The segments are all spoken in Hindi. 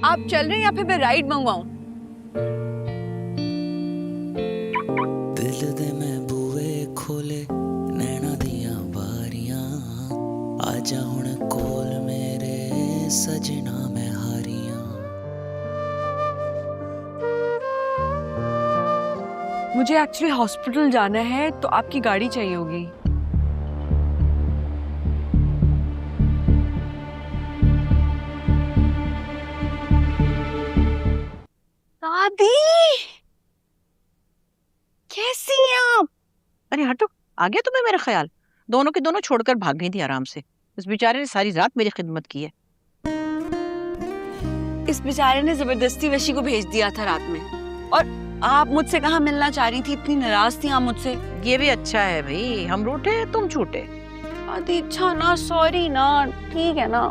आप चल रहे हैं या फिर मैं राइड मंगवाऊं? दिल दे मैं बूए खोले नैना दियां बारियां आजा हुण कोल मेरे सजना मैं हारियां। मुझे एक्चुअली हॉस्पिटल जाना है तो आपकी गाड़ी चाहिए होगी। दादी कैसी हैं आप? अरे हटो, आ गया तुम्हें मेरा ख्याल? दोनों के दोनों छोड़कर भाग गई थी आराम से। इस बेचारे ने सारी रात मेरी खिदमत की है। इस बेचारे ने जबरदस्ती वशी को भेज दिया था रात में। और आप मुझसे कहाँ मिलना चाह रही थी? इतनी नाराज थी आप मुझसे। ये भी अच्छा है भाई, हम रूठे तुम छूटे। दादी अच्छा ना, सॉरी ना, ठीक है ना।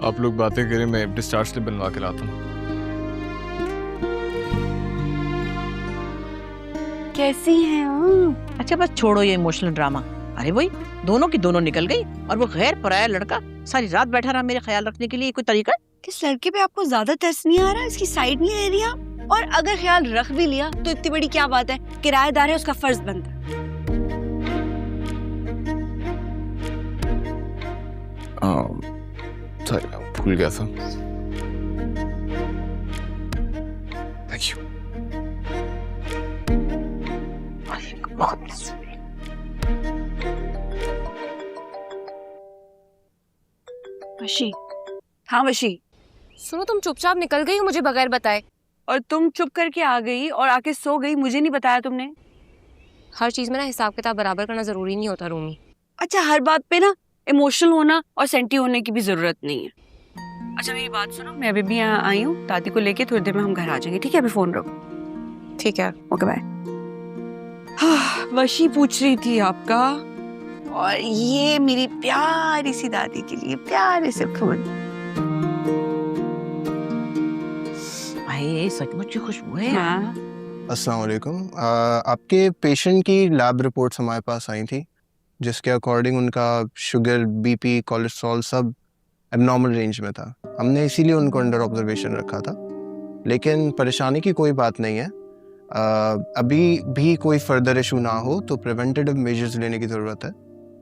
आप लोग बातें करें, मैं डिस्चार्ज स्लिप बनवा के लाता हूँ। कैसी हैं आप? अच्छा बस छोड़ो ये इमोशनल ड्रामा। अरे वही दोनों की दोनों निकल गई और वो गैर पराया लड़का सारी रात बैठा रहा मेरे ख्याल रखने के लिए। कोई तरीका? किस लड़के पे आपको ज्यादा तरस नहीं आ रहा? इसकी साइड नहीं ले रही आप? और अगर ख्याल रख भी लिया तो इतनी बड़ी क्या बात है? किराएदार है, उसका फर्ज बनता है। सॉरी भूल गया था। Thank you. वशी, हाँ वशी। सुनो, तुम चुपचाप निकल गई हो मुझे बगैर बताए। और तुम चुप करके आ गई और आके सो गई, मुझे नहीं बताया तुमने। हर चीज में ना हिसाब किताब बराबर करना जरूरी नहीं होता रूमी। अच्छा हर बात पे ना इमोशनल होना और सेंटी होने की भी जरूरत नहीं है। अच्छा मेरी बात सुनो, मैं अभी भी यहाँ आई हूँ, दादी को लेके थोड़ी देर में हम घर आ जाएंगे, ठीक है? अभी फोन रखो। ठीक है, ओके बाय। वशी पूछ रही थी आपका, और ये मेरी प्यारी सी दादी के लिए प्यारे से फूल। भाई सचमुच की खुशबू है। हाँ। अस्सलाम वालेकुम। आपके पेशेंट की लैब रिपोर्ट्स हमारे पास आई थी, जिसके अकॉर्डिंग उनका शुगर, बीपी, कोलेस्ट्रॉल सब एबनॉर्मल रेंज में था। हमने इसीलिए उनको अंडर ऑब्जर्वेशन रखा था, लेकिन परेशानी की कोई बात नहीं है। अभी भी कोई फर्दर इशू ना हो तो प्रिवेंटिव मेजर्स लेने की ज़रूरत है,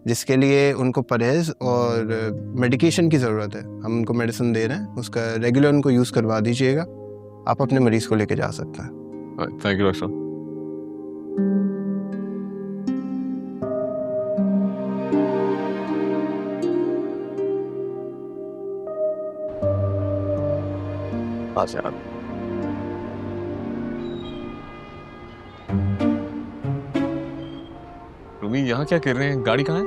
जिसके लिए उनको परहेज़ और मेडिकेशन की ज़रूरत है। हम उनको मेडिसिन दे रहे हैं, उसका रेगुलर उनको यूज़ करवा दीजिएगा। आप अपने मरीज़ को लेके जा सकते हैं। थैंक यू डॉक्टर साहब। रूमी यहाँ क्या कर रहे हैं? गाड़ी कहाँ है?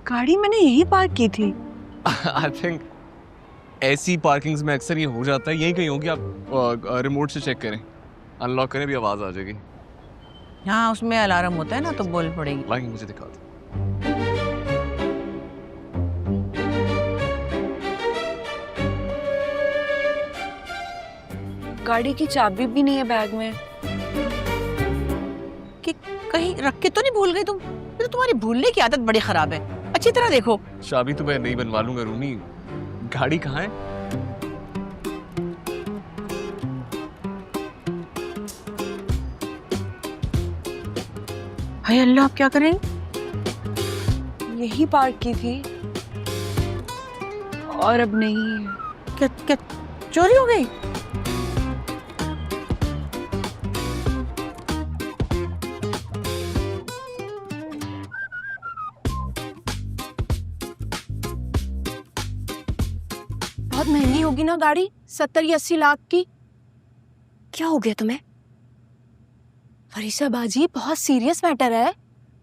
गाड़ी मैंने यही पार्क की थी। आई थिंक ऐसी पार्किंग्स में अक्सर ये हो जाता है। यही कहीं होगी, आप रिमोट से चेक करें, अनलॉक करें, भी आवाज आ जाएगी। हाँ उसमें अलार्म होता है ना, तो बोल पड़ेगी। लाइन मुझे दिखा दो। गाड़ी की चाबी भी नहीं है बैग में। कि कहीं रख के तो नहीं भूल गई तुम? तो तुम्हारी भूलने की आदत बड़ी खराब है, अच्छी तरह देखो। चाबी तो मैं नहीं बनवा लूंगा रूमी, गाड़ी कहाँ है? हाय अल्लाह, आप क्या करें? यही पार्क की थी और अब नहीं है। क्या क्या चोरी हो गई? बहुत महंगी होगी ना गाड़ी, 70 या 80 लाख की। क्या हो गया तुम्हें? फरीसा बाजी, बहुत सीरियस मैटर है।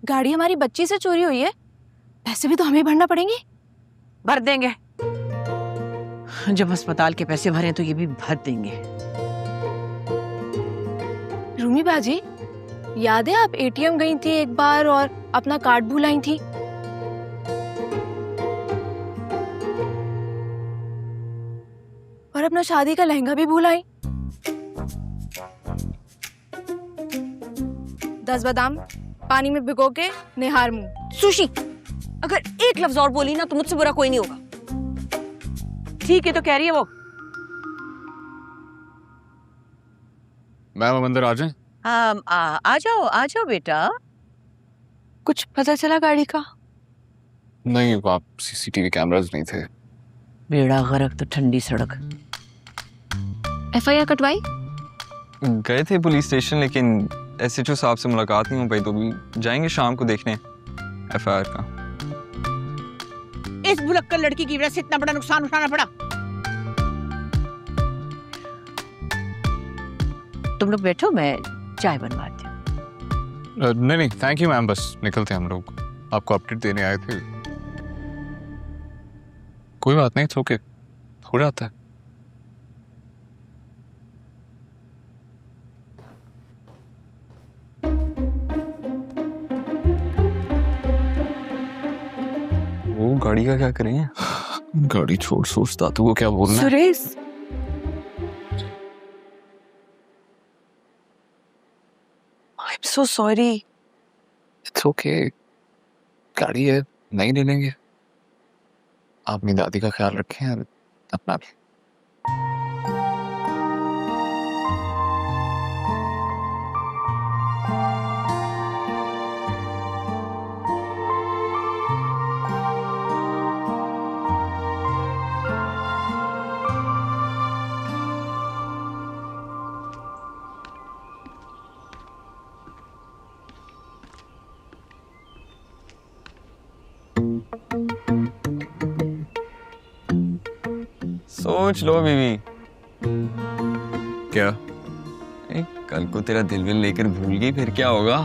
गाड़ी हमारी बच्ची से चोरी हुई है, पैसे भी तो हमें भरना पड़ेंगे। भर देंगे, जब अस्पताल के पैसे भरे तो ये भी भर देंगे। रूमी बाजी, याद है आप एटीएम गई थी एक बार और अपना कार्ड भूल आई थी? और अपना शादी का लहंगा भी भूल आई। 10 बादाम पानी में भिगो के निहार मुंह। सुशी, अगर एक लफ्ज और बोली ना तो मुझसे बुरा कोई नहीं होगा। ठीक है तो कह रही है वो। मैम अंदर आ जाएं। आ जाओ बेटा। कुछ पता चला गाड़ी का? नहीं, आप सीसीटीवी कैमरास नहीं थे। बेड़ा गर्क तो ठंडी सड़क। FIR कटवाई? गए थे पुलिस स्टेशन, लेकिन SHO साहब से मुलाकात नहीं हो पाई, तो भी जाएंगे शाम को देखने FIR का। इस भुलक्कड़ लड़की की वजह से इतना बड़ा नुकसान उठाना पड़ा। तुम लोग बैठो, मैं चाय बनवाती हूँ। नहीं थैंक यू मैम, बस निकलते हैं हम लोग, आपको अपडेट देने आए थे। कोई बात नहीं, ओके, हो जाता है। वो गाड़ी का क्या करेंगे? गाड़ी छोड़, सोचता तो वो क्या बोलना है। Suresh, I am so sorry. It's okay, गाड़ी है, नहीं ले लेंगे। आप अपनी दादी का ख्याल रखें और अपना भी। सोच लो बीवी। क्या? कल को तेरा दिल विल लेकर भूल गई, फिर क्या होगा?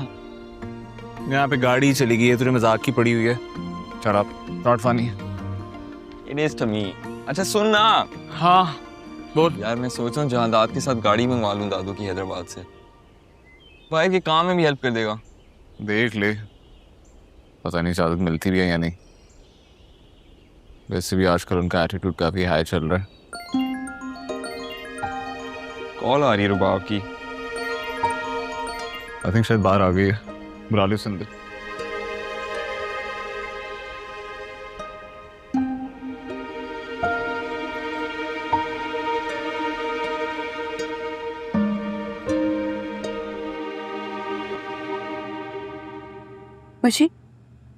यहाँ पे गाड़ी चली गई है, तुझे मजाक की पड़ी हुई है। Shut up, not funny। It is to me। अच्छा सुन ना। हाँ बोल। यार मैं सोच रहा हूँ जहादात के साथ गाड़ी मंगवा लूँ दादू की हैदराबाद से, भाई के काम में भी हेल्प कर देगा। देख ले, पता नहीं इजाजत मिलती भी है या नहीं। वैसे भी आजकल उनका एटीट्यूड काफी हाई चल रहा है। कॉल आ रही है रुबाब की। आई थिंक शायद बाहर आ गई है, बुला लो उसे अंदर। मशी,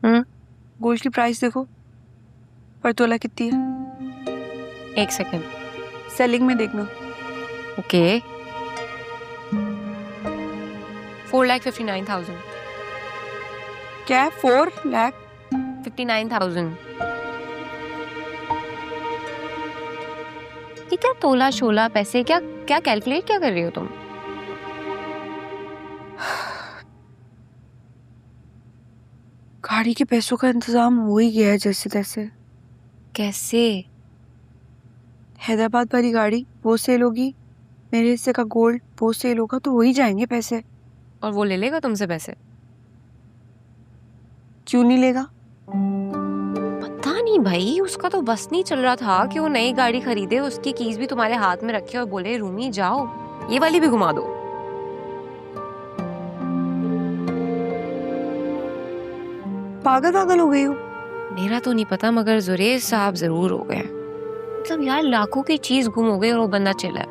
गोल्ड की प्राइस देखो, पर तोला कितनी है? 1 सेकेंड। सेलिंग में देखना। ओके। 4,59,000। क्या है? 4 लाख 59,000। ये क्या तोला शोला पैसे, क्या क्या कैलकुलेट क्या कर रही हो तुम? गाड़ी के पैसों का इंतजाम हो ही गया है जैसे तैसे। कैसे? हैदराबाद वाली गाड़ी वो सेल होगी, मेरे हिस्से का गोल्ड वो सेल होगा, तो वही जाएंगे पैसे। और वो ले लेगा तुमसे पैसे? क्यों नहीं लेगा? पता नहीं भाई, उसका तो बस नहीं चल रहा था कि वो नई गाड़ी खरीदे, उसकी कीज भी तुम्हारे हाथ में रखे और बोले रूमी जाओ ये वाली भी घुमा दो। पागल हो गई हो। मेरा तो नहीं पता, मगर जुरेज साहब जरूर हो गए। मतलब यार लाखों की चीज गुम हो गई और वो बंदा चिल्ला है,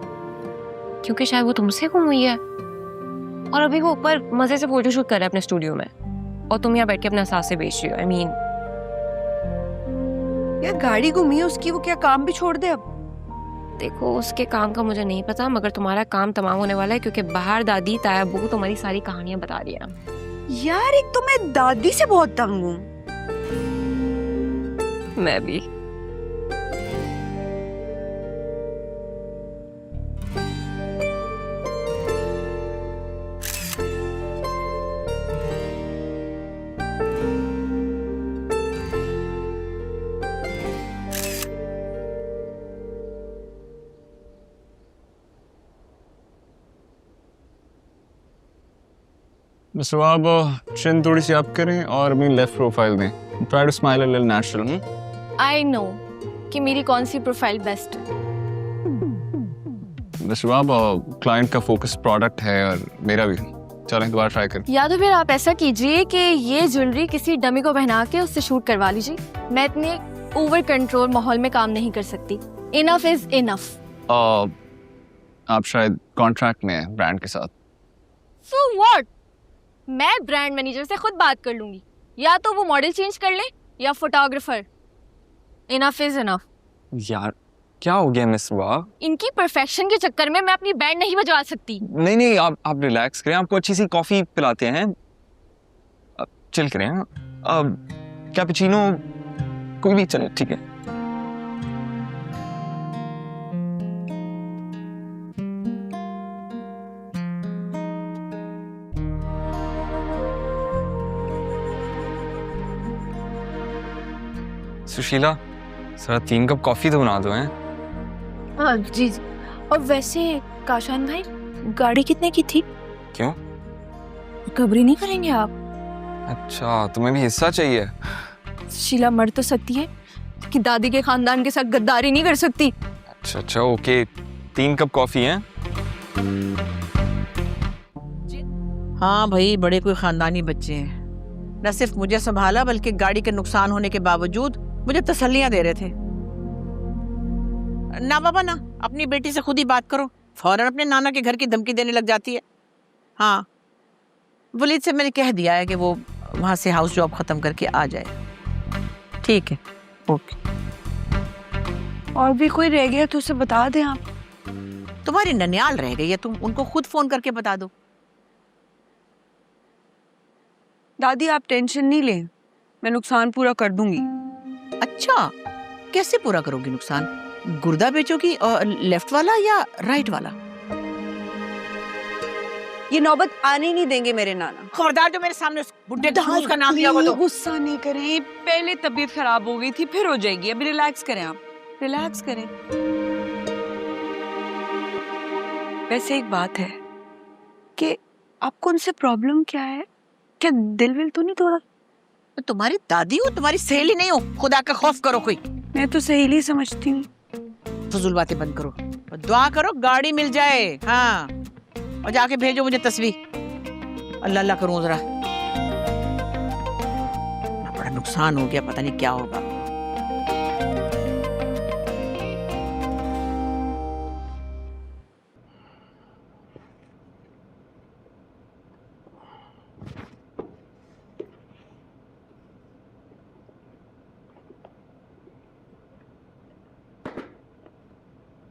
क्योंकि शायद वो तुमसे गुम हुई है। और अभी वो ऊपर मजे से फोटोशूट कर रहा है अपने स्टूडियो में, और तुम यहाँ बैठ के अपना सांसें बेच रही हो। I mean, यार गाड़ी घूमी है उसकी, वो क्या काम भी छोड़ दे अब? देखो उसके काम का मुझे नहीं पता, मगर तुम्हारा काम तमाम होने वाला है, क्योंकि बाहर दादी ताया बहू तुम्हारी सारी कहानियां बता रही है। यार एक तो मैं दादी से बहुत तंग हूँ। मैं भी। मिस्टर बाब, चिन थोड़ी सी अप करें और अपनी लेफ्ट प्रोफाइल दें। Try to smile a little natural. I know कि मेरी कौन सी प्रोफाइल बेस्ट है। मिस्टर बाब, क्लाइंट का फोकस प्रोडक्ट है और मेरा भी। चलें दोबारा ट्राई करें। या तो फिर आप ऐसा कीजिए कि ये ज्वेलरी किसी डमी को पहना के उससे शूट करवा लीजिए। मैं इतने ओवर कंट्रोल माहौल में काम नहीं कर सकती। Enough is enough. आप शायद कॉन्ट्रैक्ट में हैं ब्रांड के साथ। So what? मैं ब्रांड मैनेजर से खुद बात कर लूंगी, या तो वो मॉडल चेंज कर ले या फोटोग्राफर। Enough is enough. यार क्या हो गया मिस वाह? इनकी परफेक्शन के चक्कर में मैं अपनी बैंड नहीं बजवा सकती। नहीं नहीं, आप रिलैक्स करें, आपको अच्छी सी कॉफी पिलाते हैं। चिल करें। कैपुचिनो कोई भी चले, ठीक है। सुशीला सर 3 कप कॉफी तो बना दो हैं। हाँ जी। और वैसे काशान भाई, गाड़ी कितने की थी? क्यों? रिकवरी नहीं करेंगे आप? अच्छा तुम्हें भी हिस्सा चाहिए? शीला मर तो सकती है कि दादी के खानदान के साथ गद्दारी नहीं कर सकती। अच्छा अच्छा ओके, 3 कप कॉफी है। हाँ भाई, बड़े कोई खानदानी बच्चे हैं। न सिर्फ मुझे संभाला बल्कि गाड़ी के नुकसान होने के बावजूद मुझे तसल्लियां दे रहे थे। ना बाबा ना, अपनी बेटी से खुद ही बात करो, फौरन अपने नाना के घर की धमकी देने लग जाती है। हाँ, वलीद से मैंने कह दिया है कि वो वहां से हाउस जॉब खत्म करके आ जाए। ठीक है, ओके। और भी कोई रह गया तो उसे बता दें आप। तुम्हारी ननियाल रह गई है, तुम उनको खुद फोन करके बता दो। दादी आप टेंशन नहीं लें, मैं नुकसान पूरा कर दूंगी। अच्छा, कैसे पूरा करोगी नुकसान? गुर्दा बेचोगी, और लेफ्ट वाला या राइट वाला? ये नौबत आने नहीं देंगे मेरे नाना। खबरदार जो मेरे सामने उस बुड्ढे घूस का नाम लिया हो तो। गुस्सा नहीं करें, पहले तबीयत खराब हो गई थी, फिर हो जाएगी। अभी रिलैक्स करें, आप रिलैक्स करें। वैसे एक बात है कि आपको उनसे प्रॉब्लम क्या है? क्या दिल विल तो नहीं तोड़ा? मैं तुम्हारी दादी हूँ, तुम्हारी सहेली नहीं हूँ। खुदा का खौफ करो कोई। मैं तो सहेली समझती हूँ। फजूल बातें बंद करो और दुआ करो गाड़ी मिल जाए। हाँ, और जाके भेजो मुझे तस्वीर। अल्लाह अल्लाह करूँ जरा। बड़ा नुकसान हो गया, पता नहीं क्या होगा।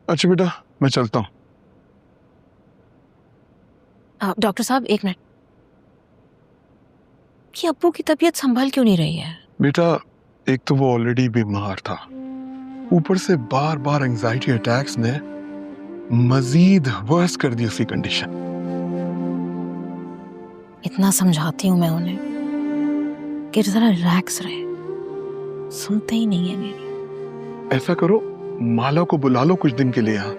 अच्छा बेटा, मैं चलता हूँ। डॉक्टर साहब एक मिनट, कि अब्बू की तबीयत संभल क्यों नहीं रही है? बेटा, एक तो वो ऑलरेडी बीमार था, ऊपर से बार बार एंजाइटी अटैक्स ने मजीद वर्स कर दी उसकी कंडीशन। इतना समझाती हूँ मैं उन्हें कि जरा रिलैक्स रहे, सुनते ही नहीं है मेरी। ऐसा करो, माला को बुला लो कुछ दिन के लिए यहाँ,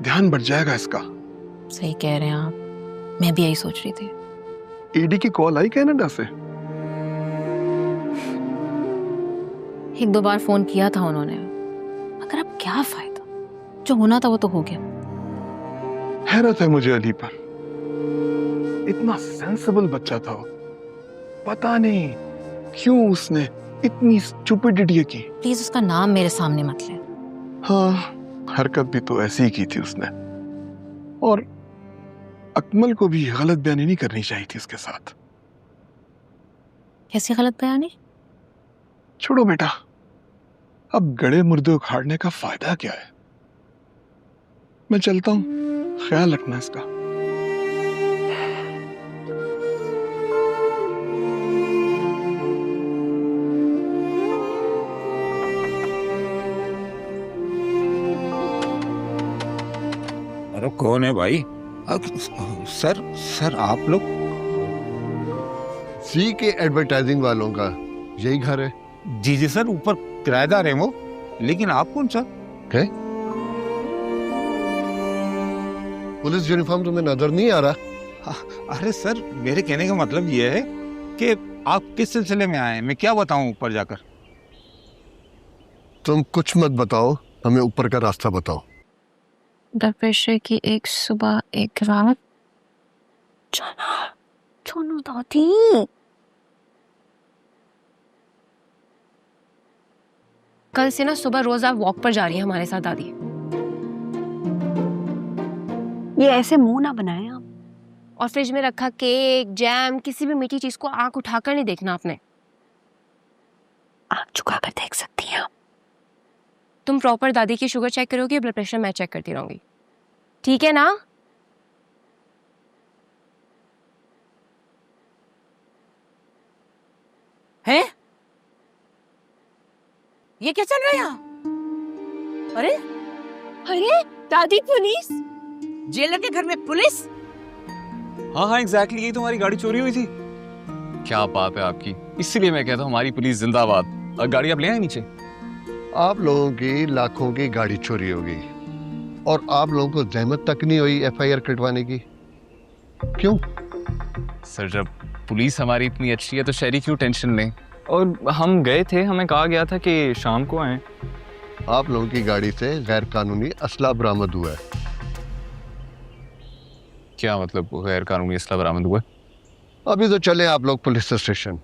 ध्यान बढ़ जाएगा इसका। सही कह रहे हैं आप, मैं भी यही सोच रही थी। ईडी की कॉल आई कनाडा से? 1-2 बार फोन किया था उन्होंने, मगर अब क्या फायदा? जो होना था वो तो हो गया। हैरत है मुझे अली पर, इतना सेंसिबल बच्चा था वो, पता नहीं क्यों उसने इतनी स्टुपिडिटी की। प्लीज उसका नाम मेरे सामने मत ले। हाँ, हरकत भी तो ऐसी ही की थी उसने, और अकमल को भी गलत बयानी नहीं करनी चाहिए थी उसके साथ। कैसी गलत बयानी? छोड़ो बेटा, अब गड़े मुर्दे उखाड़ने का फायदा क्या है। मैं चलता हूँ, ख्याल रखना इसका। अरे कौन है भाई? सर आप लोग? सी के एडवर्टाइजिंग वालों का यही घर है? जी जी सर, ऊपर किराएदार है वो। लेकिन आप कौन सर? है? पुलिस यूनिफॉर्म तुम्हें नजर नहीं आ रहा? अरे सर, मेरे कहने का मतलब ये है कि आप किस सिलसिले में आए हैं, मैं क्या बताऊं ऊपर जाकर? तुम कुछ मत बताओ, हमें ऊपर का रास्ता बताओ। द प्रेशर की एक सुबह एक रात, चलो दादी। कल से ना सुबह रोज आप वॉक पर जा रही हैं हमारे साथ दादी। ये ऐसे मुंह ना बनाए आप। और फ्रिज में रखा केक, जैम, किसी भी मीठी चीज को आंख उठाकर नहीं देखना आपने। आंख झुकाकर देख सकती हैं आप। तुम प्रॉपर दादी की शुगर चेक करोगी, ब्लड प्रेशर मैं चेक करती रहूंगी, ठीक है ना? है ये क्या चल रहा है यहाँ? अरे दादी पुलिस। जेलर के घर में पुलिस? हाँ हाँ एग्जैक्टली, यही तुम्हारी गाड़ी चोरी हुई थी। क्या बात है आपकी, इसीलिए मैं कहता हूँ हमारी पुलिस जिंदाबाद। गाड़ी आप ले आए नीचे। आप लोगों की लाखों की गाड़ी चोरी हो गई और आप लोगों को जहमत तक नहीं हुई एफआईआर कटवाने की। क्यों? सर जब पुलिस हमारी इतनी अच्छी है तो शहरी क्यों टेंशन लें। और हम गए थे, हमें कहा गया था कि शाम को आए। आप लोगों की गाड़ी से गैर कानूनी असला बरामद हुआ है। क्या मतलब गैर कानूनी असला बरामद हुआ? अभी तो चले आप लोग पुलिस स्टेशन,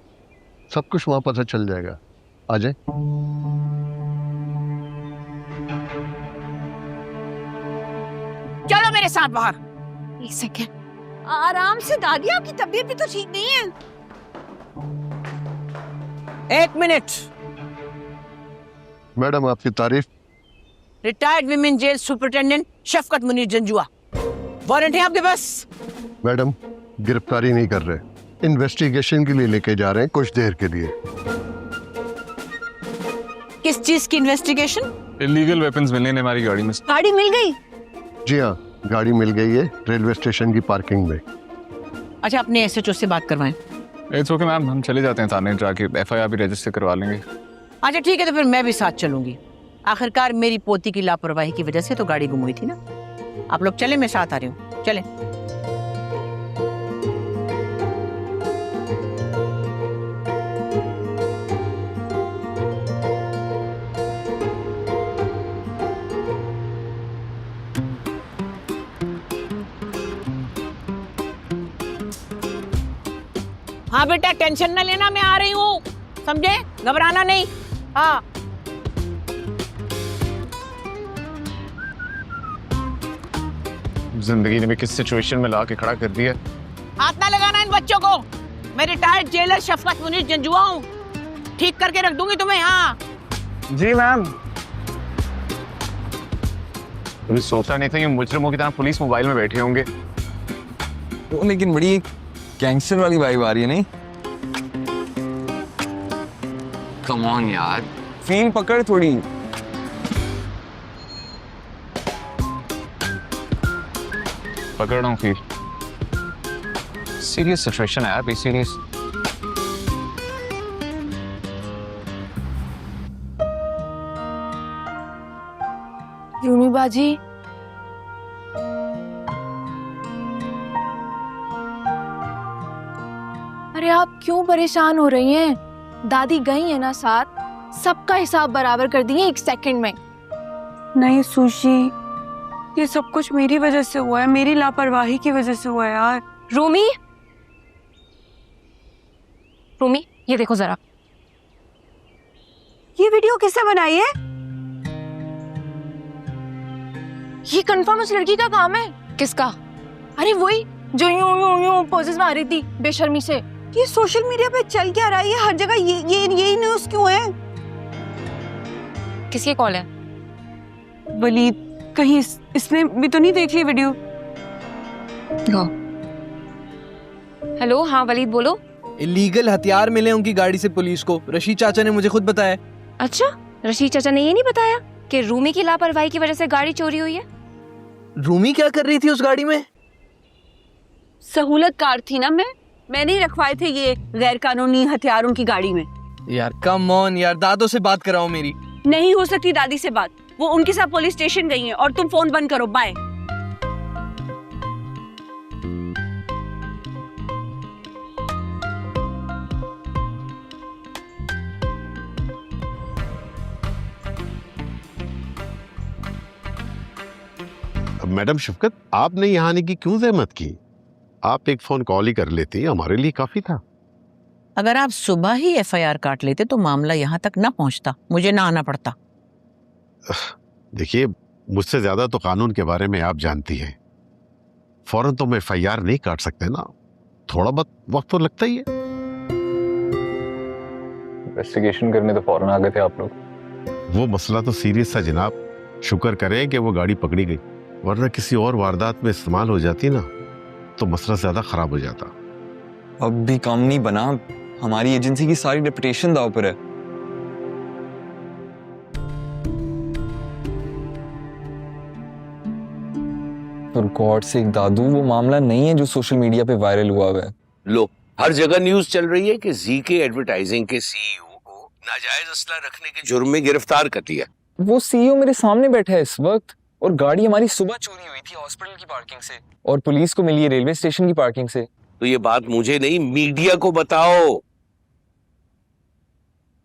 सब कुछ वहां पता चल जाएगा। आ जाए। चलो मेरे साथ बाहर। एक सेकेंड, आराम से दादी, आपकी तबीयत भी तो ठीक नहीं है। 1 मिनट। मैडम आपकी तारीफ। रिटायर्ड विमेन जेल सुपरिटेंडेंट शफकत मुनीर जंजुआ, वारंट है आपके पास? मैडम गिरफ्तारी नहीं कर रहे, इन्वेस्टिगेशन के लिए लेके जा रहे हैं कुछ देर के लिए। किस चीज की इन्वेस्टिगेशन? इलीगल वेपन्स मिलने ने हमारी गाड़ी में। गाड़ी मिल गई? जी हाँ, गाड़ी मिल गई है रेलवे स्टेशन की पार्किंग में। अच्छा, अपने एसएचओ से बात करवाएं। इट्स ओके मैम, हम चले जाते हैं थाने, जाके एफआईआर भी रजिस्टर करवा लेंगे। अच्छा ठीक है, तो फिर मैं भी साथ चलूंगी। आखिरकार मेरी पोती की लापरवाही की वजह से तो गाड़ी गुम हुई थी ना। आप लोग चले, मैं साथ आ रही हूँ, चले। हाँ बेटा, टेंशन न लेना, मैं आ रही हूँ, समझे? घबराना नहीं। हाँ जिंदगी ने भी किस सिचुएशन में ला के खड़ा कर दिया। हाथ ना लगाना इन बच्चों को। मैं रिटायर्ड जेलर शफकत मुनीर जंजुआ हूँ, ठीक करके रख दूंगी तुम्हें। हाँ जी मैम। कभी सोचा नहीं था कि मुजरिमों की तरह पुलिस मोबाइल में बैठे होंगे। तो लेकिन बड़ी गैंगस्टर वाली वाइब आ रही है, नहीं? कम ऑन यार, फील पकड़ थोड़ी। पकड़ रहा हूँ फिर। सीरियस सिचुएशन है यार, बी सीरियस। रूमी बाजी, अरे आप क्यों परेशान हो रही हैं? दादी गई है ना साथ, सबका हिसाब बराबर कर दिए 1 सेकंड में। नहीं सुशी, ये सब कुछ मेरी वजह से हुआ है, मेरी लापरवाही की वजह से हुआ है यार। रूमी, रूमी ये देखो जरा। ये वीडियो किसने बनाई है? ये कंफर्म उस लड़की का काम है। किसका? अरे वही जो यूं यूं यूं पोजेस मार रही थी बेशर्मी से। ये सोशल मीडिया पे चल क्या रहा है? ये हर जगह ये न्यूज़ क्यों है? किसकी कॉल है? वलीद, कहीं इसने भी तो नहीं देख ली वीडियो? हेलो, हाँ वलीद बोलो। इलीगल हथियार मिले उनकी गाड़ी से पुलिस को, रशीद चाचा ने मुझे खुद बताया। अच्छा, रशीद चाचा ने ये नहीं बताया कि रूमी की लापरवाही की वजह से गाड़ी चोरी हुई है? रूमी क्या कर रही थी उस गाड़ी में? सहूलत कार थी ना, मैंने ही रखवाए थे ये गैर कानूनी हथियार उनकी गाड़ी में। यार कम ऑन यार, दादो से बात कराओ मेरी। नहीं हो सकती दादी से बात, वो उनके साथ पुलिस स्टेशन गई हैं। और तुम फोन बंद करो, बाय। मैडम शफकत, आपने यहाँ आने की क्यों जहमत की? आप एक फोन कॉल ही कर लेती, हमारे लिए काफी था। अगर आप सुबह ही एफआईआर काट लेते तो मामला यहाँ तक ना पहुँचता, मुझे ना आना पड़ता। देखिए, मुझसे ज्यादा तो कानून के बारे में आप जानती हैं। फौरन तो हम एफआईआर नहीं काट सकते ना, थोड़ा बहुत वक्त तो लगता ही है। इन्वेस्टिगेशन करने तो फौरन आ गए थे आप लोग। वो मसला तो सीरियस था जनाब, शुक्र करें कि वो गाड़ी पकड़ी गई, वरना किसी और वारदात में इस्तेमाल हो जाती ना तो मसला ज्यादा खराब हो जाता। अब भी काम नहीं बना, हमारी एजेंसी की सारी रेपुटेशन दांव पर है। और गॉड से दादू, वो मामला नहीं है जो सोशल मीडिया पे वायरल हुआ है। लो, हर जगह न्यूज चल रही है कि जीके एडवर्टाइजिंग के सीईओ को नाजायज असला रखने के जुर्म में गिरफ्तार कर लिया। वो सीईओ मेरे सामने बैठा है इस वक्त, और गाड़ी हमारी सुबह चोरी हुई थी हॉस्पिटल की पार्किंग से, और पुलिस को मिली है रेलवे स्टेशन की पार्किंग से। तो ये बात मुझे नहीं, मीडिया को बताओ।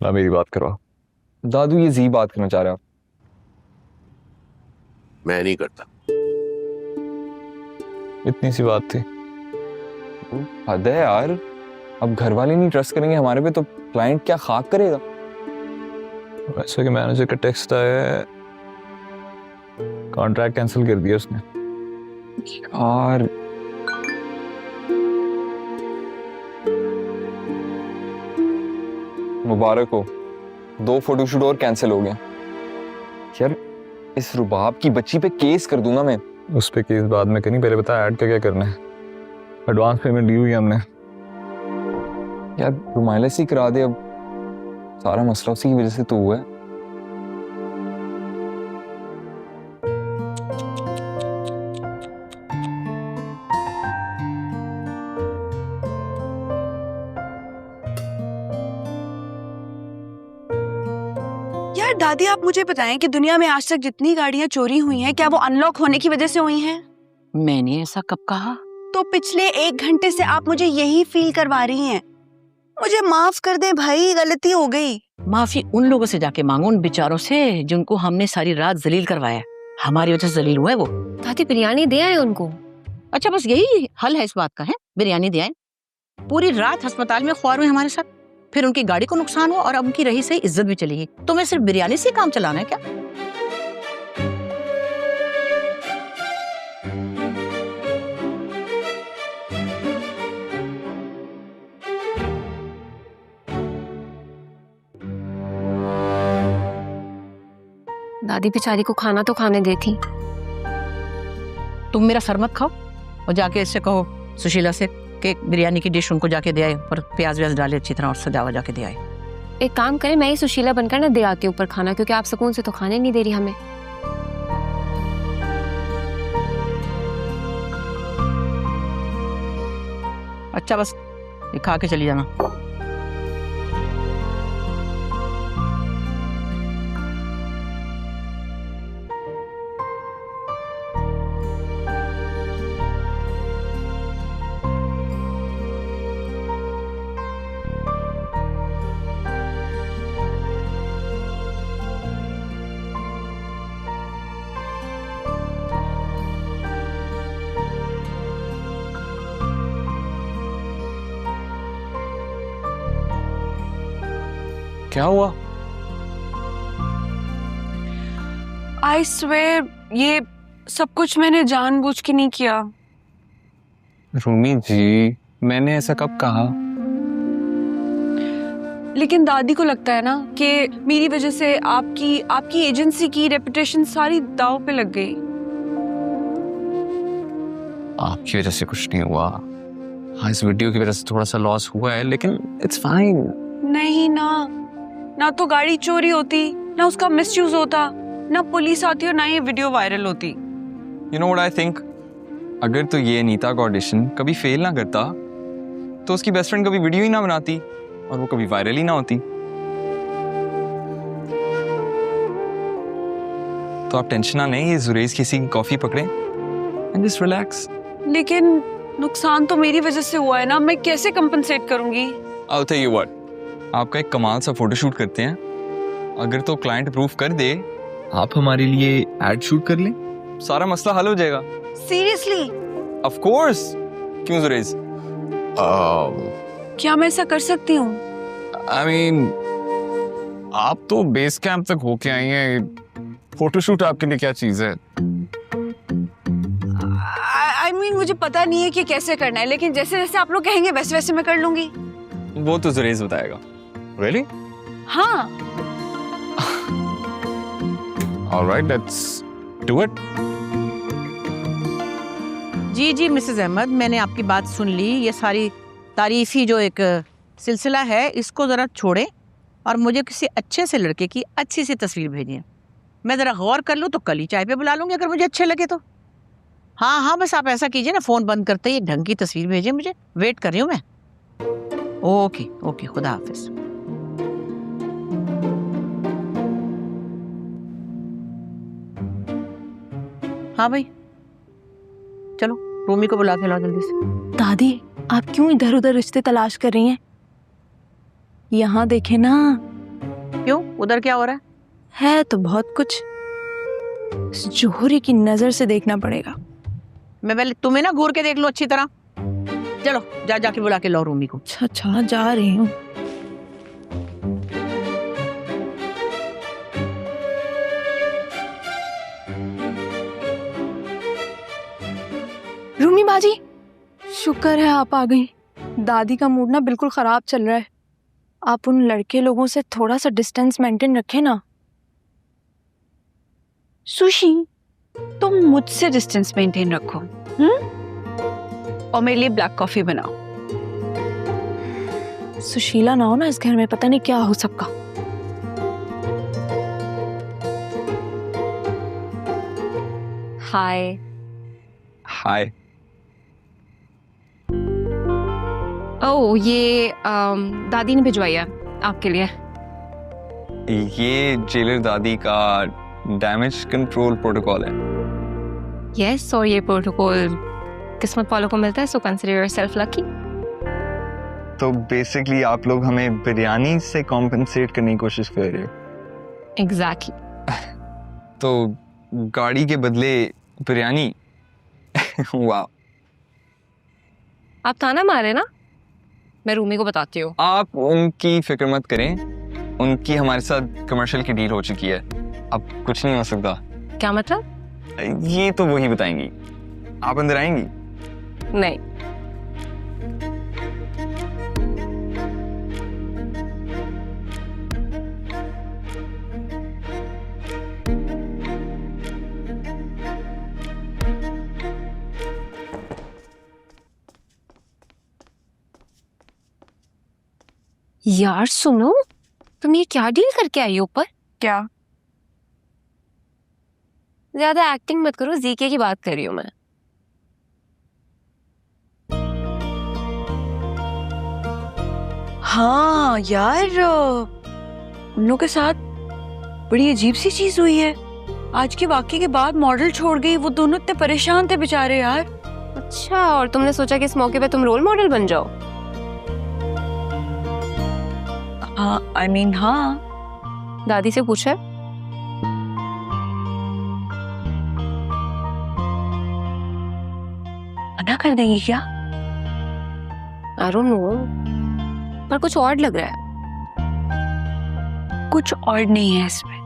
ना मेरी बात करवा दादू, ये जी बात करना चाह रहा है। मैं नहीं करता। इतनी सी बात थी। हद है यार, अब घर वाले नहीं ट्रस्ट करेंगे हमारे पे तो क्लाइंट क्या खाक करेगा। वैसे कि मैनेजर का टेक्स्ट आया है, कॉन्ट्रैक्ट कैंसिल कर दिया उसने। यार मुबारक हो, 2 फोटोशूट और कैंसिल हो गए। यार इस रुबाब की बच्ची पे केस कर दूंगा मैं। उस पे केस बाद में करें, पहले बता ऐड का क्या करना है। एडवांस पेमेंट ली हुई है हमने। यार रुमाइला से करा दे, अब सारा मसला उसी की वजह से तो हुआ है। यार दादी, आप मुझे बताएं कि दुनिया में आज तक जितनी गाड़ियां चोरी हुई हैं, क्या वो अनलॉक होने की वजह से हुई हैं? मैंने ऐसा कब कहा? तो पिछले 1 घंटे से आप मुझे यही फील करवा रही हैं। मुझे माफ कर दे भाई, गलती हो गई। माफी उन लोगों से जाके मांगो, उन बेचारों से जिनको हमने सारी रात जलील करवाया। हमारी वजह से जलील हुआ है वो। दादी बिरयानी दे आए उनको। अच्छा, बस यही हल है इस बात का? है बिरयानी दे आए। पूरी रात अस्पताल में ख्वार हुए हमारे साथ, फिर उनकी गाड़ी को नुकसान हुआ और अब उनकी रही से इज्जत भी चली गई। तो मैं सिर्फ बिरयानी से काम चलाना है क्या? दादी बेचारी को खाना तो खाने देती। तुम मेरा सर मत खाओ और जाके इससे कहो सुशीला से कि बिरयानी की डिश उनको जाके दे आए, और प्याज व्याज डाले अच्छी तरह और सजावा जाके दे आए। एक काम करें, मैं ही सुशीला बनकर ना दे आती हूँ ऊपर खाना, क्योंकि आप सुकून से तो खाने नहीं दे रही हमें। अच्छा, बस ये खा के चली जाना। क्या हुआ? आई स्वेयर ये सब कुछ मैंने जानबूझ के नहीं किया। रूमी जी, मैंने ऐसा कब कहा? लेकिन दादी को लगता है ना कि मेरी वजह से आपकी एजेंसी की रेपुटेशन सारी दांव पे लग गई। आपकी वजह से कुछ नहीं हुआ। हाँ, इस वीडियो की वजह से थोड़ा सा लॉस हुआ है, लेकिन इट्स फाइन। नहीं ना तो गाड़ी चोरी होती, ना उसका मिसयूज होता, ना पुलिस आती और ना ये वीडियो वायरल होती। You know what I think, अगर तो ये नीता का ऑडिशन कभी फेल ना करता तो उसकी बेस्ट फ्रेंड कभी वीडियो ही ना बनाती और वो कभी वायरल ही ना होती। तो आप टेंशन ना लें, ये जुरेज किसी की कॉफी पकड़े एंड जस्ट रिलैक्स। लेकिन नुकसान तो मेरी वजह से हुआ है ना, मैं कैसे कंपनसेट करूंगी? I'll tell you what, आपका एक कमाल सा फोटोशूट करते हैं। अगर तो क्लाइंट अप्रूव कर दे, आप हमारे लिए एड शूट कर लें, सारा मसला हल हो जाएगा। सीरियसली? ऑफ कोर्स, क्यों जुरेज? क्या मैं ऐसा कर सकती हूँ? I mean, आप तो बेस कैंप तक होके आई हैं, फोटोशूट आपके लिए क्या चीज है? I mean, मुझे पता नहीं है कि कैसे करना है, लेकिन जैसे जैसे आप लोग कहेंगे वैसे वैसे मैं कर लूंगी। वो तो जुरेज बताएगा। Really? हाँ। All right, let's do it. जी जी मिसेस अहमद, मैंने आपकी बात सुन ली। ये सारी तारीफी जो एक सिलसिला है इसको ज़रा छोड़ें और मुझे किसी अच्छे से लड़के की अच्छी सी तस्वीर भेजिए। मैं ज़रा गौर कर लूँ तो कल ही चाय पे बुला लूँगी अगर मुझे अच्छे लगे तो। हाँ हाँ, बस आप ऐसा कीजिए ना, फ़ोन बंद करते ही ढंग की तस्वीर भेजिए मुझे। वेट कर रही हूँ मैं। ओके ओके, खुदा हाफिज़। हाँ भाई, चलो रूमी को बुला के लाओ जल्दी से। दादी, आप क्यों इधर उधर रिश्ते तलाश कर रही हैं? यहाँ देखे ना। क्यों, उधर क्या हो रहा है तो बहुत कुछ। इस जोहरी की नजर से देखना पड़ेगा। मैं पहले तुम्हें ना घूर के देख लूं अच्छी तरह। चलो जाके बुला के लाओ रूमी को। अच्छा जा रही हूँ। रूमी बाजी, शुक्र है आप आ गई। दादी का मूड ना बिल्कुल खराब चल रहा है। आप उन लड़के लोगों से थोड़ा सा डिस्टेंस मेंटेन रखें ना। सुशी, तुम मुझसे डिस्टेंस मेंटेन रखो, और मेरे लिए ब्लैक कॉफी बनाओ। सुशीला ना हो ना इस घर में, पता नहीं क्या हो सबका। हाय। हाय। ओह, ये दादी ने भिजवाई है आपके लिए। ये जेलर दादी का डैमेज कंट्रोल प्रोटोकॉल है। यस, और ये प्रोटोकॉल किस्मत वालों को मिलता है, सो कंसीडर योरसेल्फ लकी। तो बेसिकली आप लोग हमें बिरयानी से कॉम्पेंसेट करने की कोशिश कर रहे हो। एग्जैक्टली। तो गाड़ी के बदले बिरयानी। वाह। आप ताना मारे ना, मैं रूमी को बताती हूँ। आप उनकी फिक्र मत करें, उनकी हमारे साथ कमर्शियल की डील हो चुकी है, अब कुछ नहीं हो सकता। क्या मतलब? ये तो वही बताएंगी। आप अंदर आएंगी? नहीं। यार सुनो, तुम ये क्या डील करके आई हो ऊपर? क्या? ज्यादा एक्टिंग मत करो, जीके की बात कर रही हूँ मैं। हाँ यार, उन लोगों के साथ बड़ी अजीब सी चीज हुई है। आज के वाकये के बाद मॉडल छोड़ गई, वो दोनों इतने परेशान थे बेचारे यार। अच्छा, और तुमने सोचा कि इस मौके पे तुम रोल मॉडल बन जाओ? हाँ, I mean, हाँ। दादी से पूछा? मना कर देंगी क्या? I don't know, पर कुछ और लग रहा है। कुछ और नहीं है इसमें,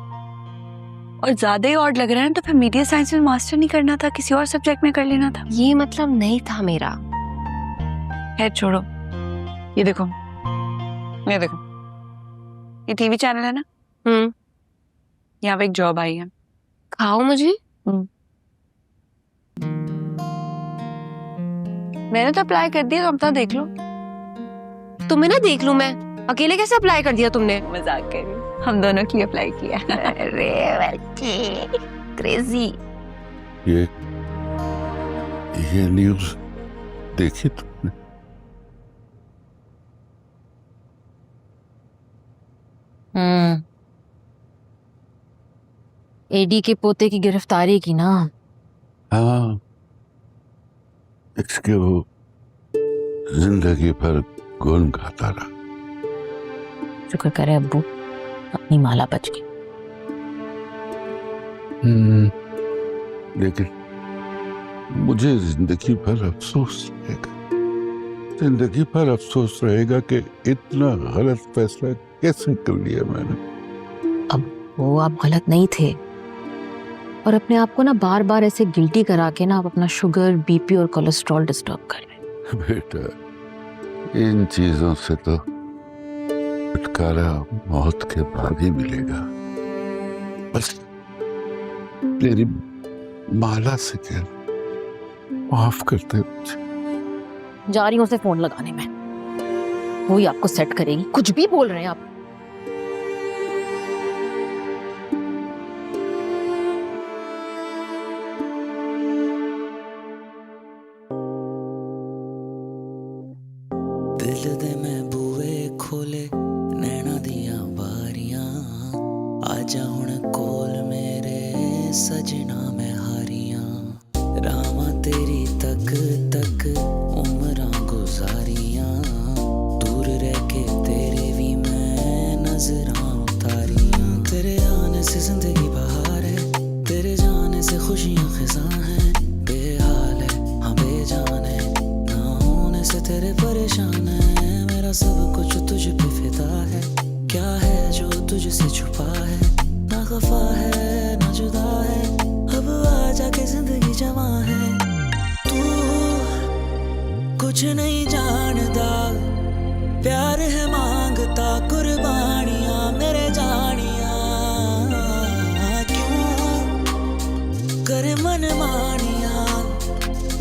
और ज्यादा ही और लग रहा है ना, तो फिर मीडिया साइंस में मास्टर नहीं करना था, किसी और सब्जेक्ट में कर लेना था। ये मतलब नहीं था मेरा। है, छोड़ो। ये देखो, ये देखो, ये टीवी चैनल है ना, यहाँ पे एक जॉब आई है। खाओ मुझे। मैंने तो अप्लाई कर दिया, तुम तो देख लो। तुम्हें ना देख लूं मैं? अकेले कैसे अप्लाई कर दिया तुमने? मजाक कर रही हूँ, हम दोनों के लिए अप्लाई किया। अरे क्रेजी। ये न्यूज़ देखी तुमने? एडी के पोते की गिरफ्तारी की ना। हाँ, इसके वो जिंदगी भर गुण खाता रहा। शुक्र करे अब्बू, अपनी माला बच गई। लेकिन मुझे जिंदगी भर अफसोस रहेगा। जिंदगी भर अफसोस रहेगा कि इतना गलत फैसला कैसे कर लिया मैंने। अब वो आप गलत नहीं थे, और अपने आप को ना बार बार ऐसे गिल्टी करा के ना आप अपना शुगर, बीपी और कोलेस्ट्रॉल डिस्टर्ब कर रहे हैं। बेटा, इन चीजों से तो छुटकारा मौत के बाद ही मिलेगा। बस मेरी माला से कह, माफ करते मुझे। जा रही हूँ उसे फोन लगाने में, वही आपको सेट करेगी। कुछ भी बोल रहे हैं आप। दिल दे मैं बूए खोले नैना दिया बारियां, आजा हुण कोल मेरे सजना मैं हारियां। रामा तेरी तक तक उम्रां गुजारियां, दूर रह के तेरे भी मैं नजरां उतारियां। तेरे आने से जिंदगी बहार है, तेरे जाने से खुशियां खिज़ां हैं। बेहाल है हाँ बेजान है, ना होने से तेरे परेशान है। मेरा सब कुछ तुझ पे फिदा है, क्या है जो तुझसे छुपा है। ना खफा है ना जुदा है, अब आजा के जिंदगी जमा है। तू कुछ नहीं जानता, प्यार है मांगता कुर्बानियां मेरे जानिया। क्यों करे मन मानिया,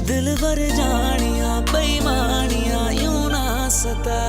दिल भर जानिया बेईमानियां यूं ना सता।